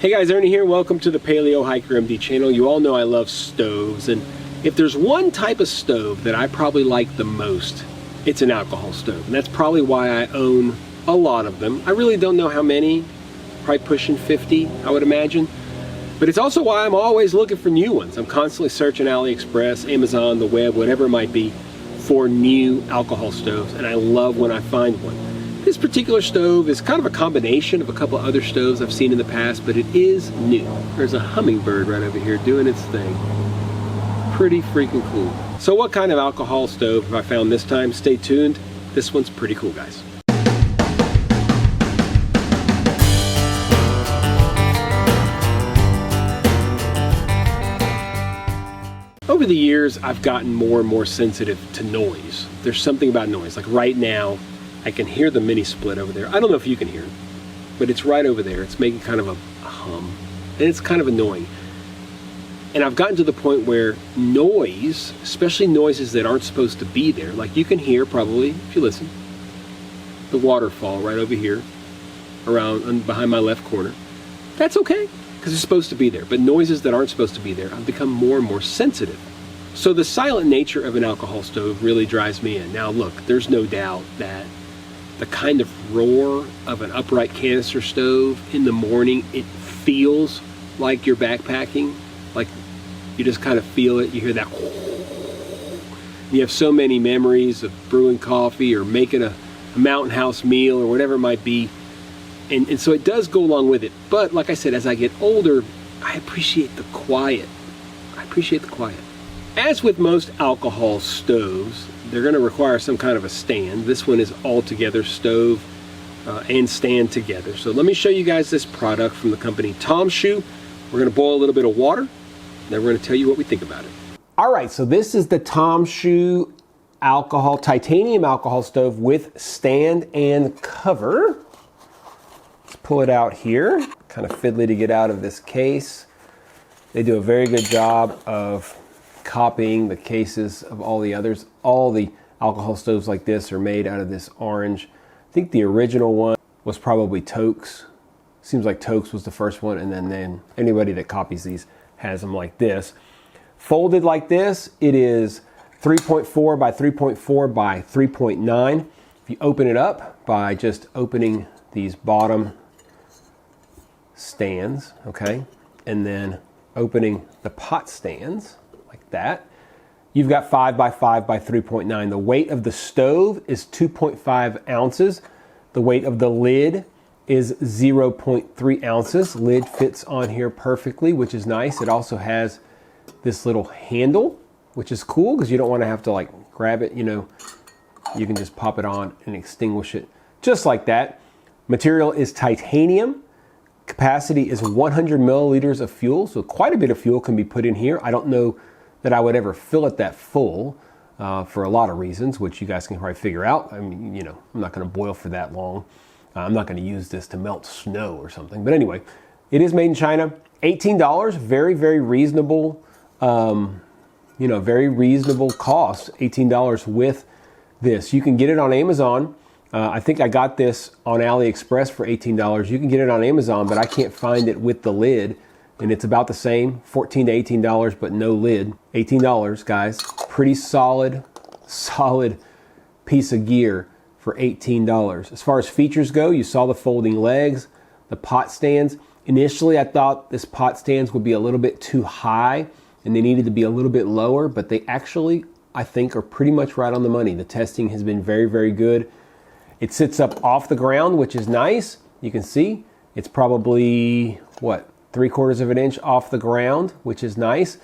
Hey guys, Ernie here. Welcome to the Paleo Hiker MD channel. You all know I love stoves, and if there's one type of stove that I probably like the most, it's an alcohol stove. And that's probably why I own a lot of them. I really don't know how many, probably pushing 50, I would imagine. But it's also why I'm always looking for new ones. I'm constantly searching AliExpress, Amazon, the web, whatever it might be, for new alcohol stoves, and I love when I find one. This particular stove is kind of a combination of a couple other stoves I've seen in the past, but it is new. There's a hummingbird right over here doing its thing. Pretty freaking cool. So what kind of alcohol stove have I found this time? Stay tuned. This one's pretty cool, guys. Over the years, I've gotten more and more sensitive to noise. There's something about noise. Like right now, I can hear the mini split over there. I don't know if you can hear it, but it's right over there. It's making kind of a hum, and it's kind of annoying. And I've gotten to the point where noise, especially noises that aren't supposed to be there, like you can hear probably, if you listen, the waterfall right over here, around behind my left corner. That's okay, because it's supposed to be there. But noises that aren't supposed to be there, I've become more and more sensitive. So the silent nature of an alcohol stove really drives me in. Now look, there's no doubt that the kind of roar of an upright canister stove in the morning, it feels like you're backpacking. Like you just kind of feel it. You hear that. You have so many memories of brewing coffee or making a mountain house meal or whatever it might be. And so it does go along with it. But like I said, as I get older, I appreciate the quiet. I appreciate the quiet. As with most alcohol stoves, they're going to require some kind of a stand. This one is all together, stove and stand together. So let me show you guys this product from the company Tomshoo. We're going to boil a little bit of water, then we're going to tell you what we think about it. All right, so this is the Tomshoo titanium alcohol stove with stand and cover. Let's pull it out here. Kind of fiddly to get out of this case. They do a very good job of copying the cases of all the others. All the alcohol stoves like this are made out of this orange. I think the original one was probably Tokes. Seems like Tokes was the first one, and then anybody that copies these has them like this. Folded like this, it is 3.4 by 3.4 by 3.9. If you open it up by just opening these bottom stands, okay, and then opening the pot stands like that, you've got 5 by 5 by 3.9. The weight of the stove is 2.5 ounces. The weight of the lid is 0.3 ounces. Lid fits on here perfectly, which is nice. It also has this little handle, which is cool because you don't want to have to like grab it, you know. You can just pop it on and extinguish it just like that. Material is titanium. Capacity is 100 milliliters of fuel, so quite a bit of fuel can be put in here. I don't know that I would ever fill it that full for a lot of reasons, which you guys can probably figure out. I mean, you know, I'm not going to boil for that long. I'm not going to use this to melt snow or something. But anyway, it is made in China. $18, very, very reasonable, very reasonable cost. $18 with this. You can get it on Amazon. I think I got this on AliExpress for $18. You can get it on Amazon, but I can't find it with the lid. And it's about the same, $14 to $18, but no lid. $18, guys. Pretty solid piece of gear for $18. As far as features go, you saw the folding legs, the pot stands. Initially, I thought this pot stands would be a little bit too high and they needed to be a little bit lower, but they actually, I think, are pretty much right on the money. The testing has been very, very good. It sits up off the ground, which is nice. You can see it's probably, 3/4 of an inch off the ground, which is nice.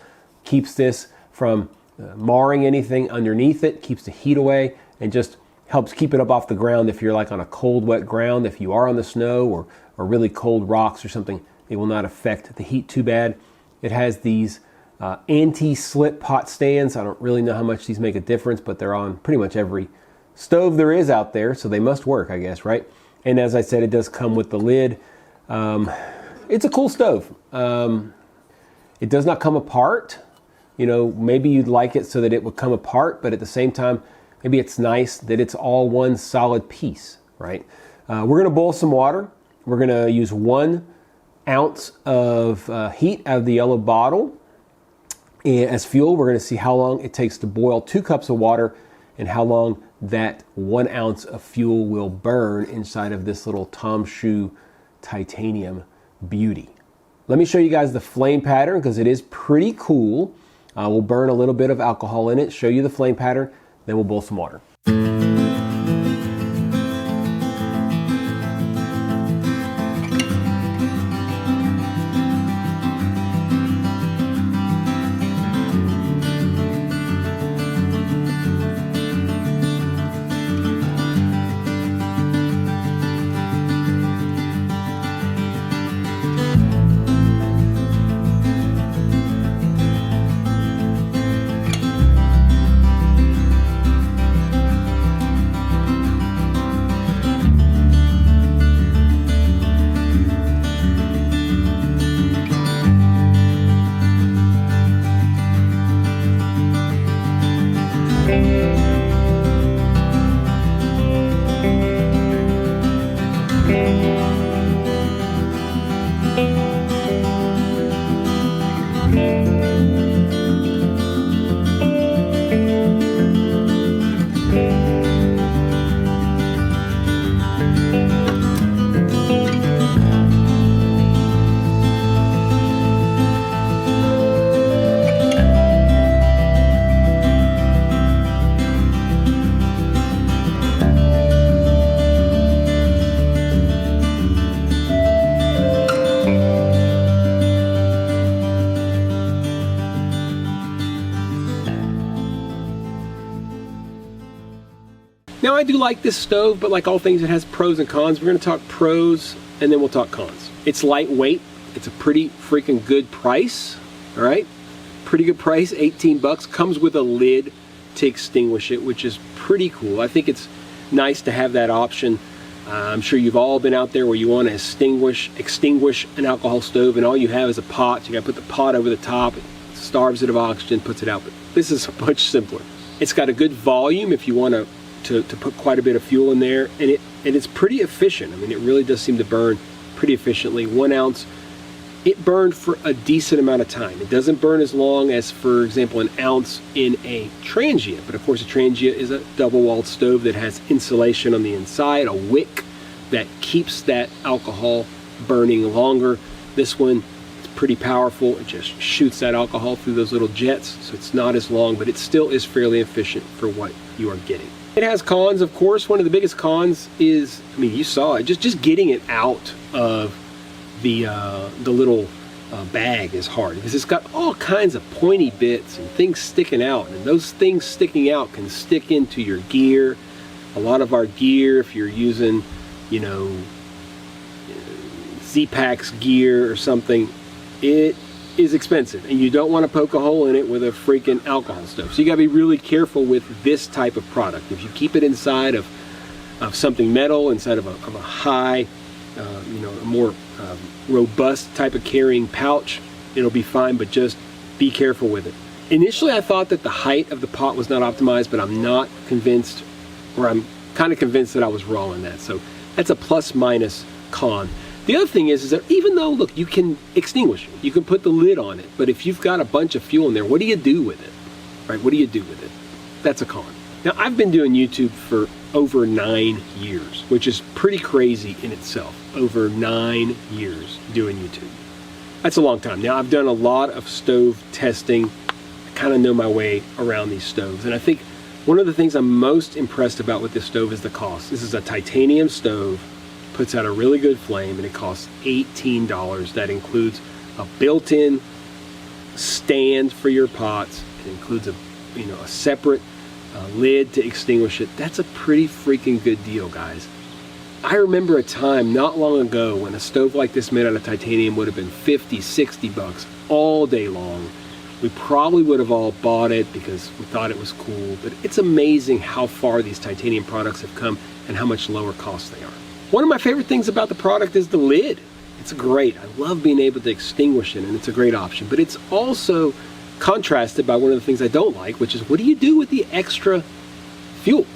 Keeps this from marring anything underneath it, keeps the heat away, and just helps keep it up off the ground if you're like on a cold, wet ground. If you are on the snow or really cold rocks or something, it will not affect the heat too bad. It has these anti-slip pot stands. I don't really know how much these make a difference, but they're on pretty much every stove there is out there, so they must work, I guess, right? And as I said, it does come with the lid. It's a cool stove. It does not come apart. You know, maybe you'd like it so that it would come apart, but at the same time, maybe it's nice that it's all one solid piece, right? We're gonna boil some water. We're gonna use 1 ounce of heat out of the yellow bottle as fuel. We're going to see how long it takes to boil 2 cups of water and how long that 1 ounce of fuel will burn inside of this little Tomshoo titanium beauty. Let me show you guys the flame pattern because it is pretty cool. We'll burn a little bit of alcohol in it, show you the flame pattern, then we'll boil some water. Now I do like this stove, but like all things, it has pros and cons. We're going to talk pros and then we'll talk cons. It's lightweight. It's a pretty freaking good price. All right, pretty good price, 18 bucks. Comes with a lid to extinguish it, which is pretty cool. I think it's nice to have that option. I'm sure you've all been out there where you want to extinguish an alcohol stove and all you have is a pot. You got to put the pot over the top. It starves it of oxygen, puts it out. But this is much simpler. It's got a good volume if you want to put quite a bit of fuel in there, and it's pretty efficient. I mean, it really does seem to burn pretty efficiently. 1 ounce, it burned for a decent amount of time. It doesn't burn as long as, for example, an ounce in a transient, but of course a transient is a double-walled stove that has insulation on the inside, a wick that keeps that alcohol burning longer. This one is pretty powerful. It just shoots that alcohol through those little jets, so it's not as long, but it still is fairly efficient for what you are getting. It has cons, of course. One of the biggest cons is, I mean, you saw it, just getting it out of the little bag is hard because it's got all kinds of pointy bits and things sticking out, and those things sticking out can stick into your gear. A lot of our gear, if you're using, you know, Z-Packs gear or something, it is expensive, and you don't want to poke a hole in it with a freaking alcohol stove. So you got to be really careful with this type of product. If you keep it inside of something metal, inside of a high, you know, a more robust type of carrying pouch, it'll be fine, but just be careful with it. Initially, I thought that the height of the pot was not optimized, but I'm not convinced, or I'm kind of convinced that I was wrong on that. So that's a plus minus con. The other thing is that even though, look, you can extinguish it, you can put the lid on it, but if you've got a bunch of fuel in there, what do you do with it? Right? What do you do with it? That's a con. Now, I've been doing YouTube for over 9 years, which is pretty crazy in itself. Over 9 years doing YouTube. That's a long time. Now, I've done a lot of stove testing. I kind of know my way around these stoves, and I think one of the things I'm most impressed about with this stove is the cost. This is a titanium stove. Puts out a really good flame, and it costs $18. That includes a built-in stand for your pots. It includes a separate lid to extinguish it. That's a pretty freaking good deal, guys. I remember a time not long ago when a stove like this made out of titanium would have been 50, 60 bucks all day long. We probably would have all bought it because we thought it was cool, but it's amazing how far these titanium products have come and how much lower cost they are. One of my favorite things about the product is the lid. It's great. I love being able to extinguish it, and it's a great option. But it's also contrasted by one of the things I don't like, which is what do you do with the extra fuel?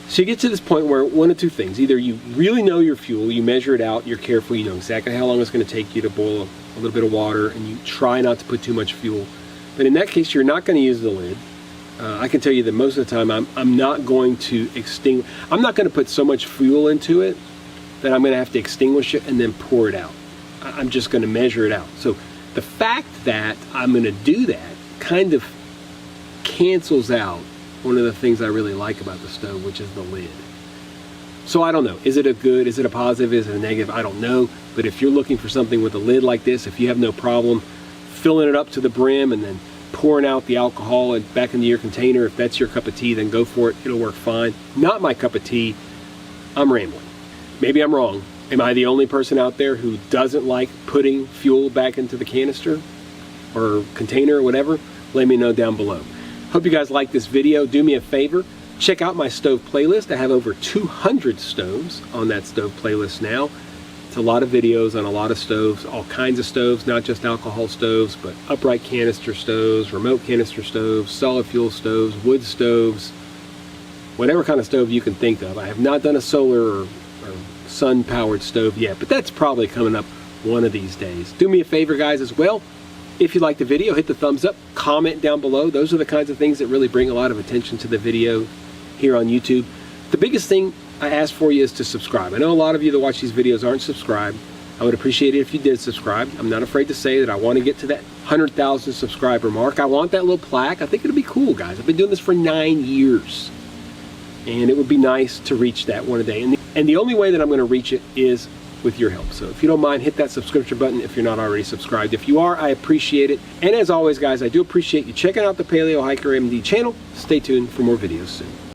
So you get to this point where one of two things: either you really know your fuel, you measure it out, you're careful, you know exactly how long it's going to take you to boil a little bit of water, and you try not to put too much fuel. But in that case, you're not going to use the lid. I can tell you that most of the time I'm not going to extinguish. I'm not going to put so much fuel into it that I'm going to have to extinguish it and then pour it out. I'm just going to measure it out. So the fact that I'm going to do that kind of cancels out one of the things I really like about the stove, which is the lid. So I don't know, is it a good, is it a positive, is it a negative? I don't know. But if you're looking for something with a lid like this, if you have no problem filling it up to the brim and then pouring out the alcohol and back into your container, if that's your cup of tea, then go for it. It'll work fine. Not my cup of tea. I'm rambling. Maybe I'm wrong. Am I the only person out there who doesn't like putting fuel back into the canister or container or whatever? Let me know down below. Hope you guys like this video. Do me a favor, check out my stove playlist. I have over 200 stoves on that stove playlist now. It's a lot of videos on a lot of stoves, all kinds of stoves, not just alcohol stoves, but upright canister stoves, remote canister stoves, solid fuel stoves, wood stoves, whatever kind of stove you can think of. I have not done a solar or sun powered stove yet, but that's probably coming up one of these days. Do me a favor, guys, as well. If you liked the video, hit the thumbs up, comment down below. Those are the kinds of things that really bring a lot of attention to the video here on YouTube. The biggest thing I ask for you is to subscribe. I know a lot of you that watch these videos aren't subscribed. I would appreciate it if you did subscribe. I'm not afraid to say that I want to get to that 100,000 subscriber mark. I want that little plaque. I think it'll be cool, guys. I've been doing this for 9 years. And it would be nice to reach that one day. And the only way that I'm going to reach it is with your help. So if you don't mind, hit that subscription button if you're not already subscribed. If you are, I appreciate it. And as always, guys, I do appreciate you checking out the Paleo Hiker MD channel. Stay tuned for more videos soon.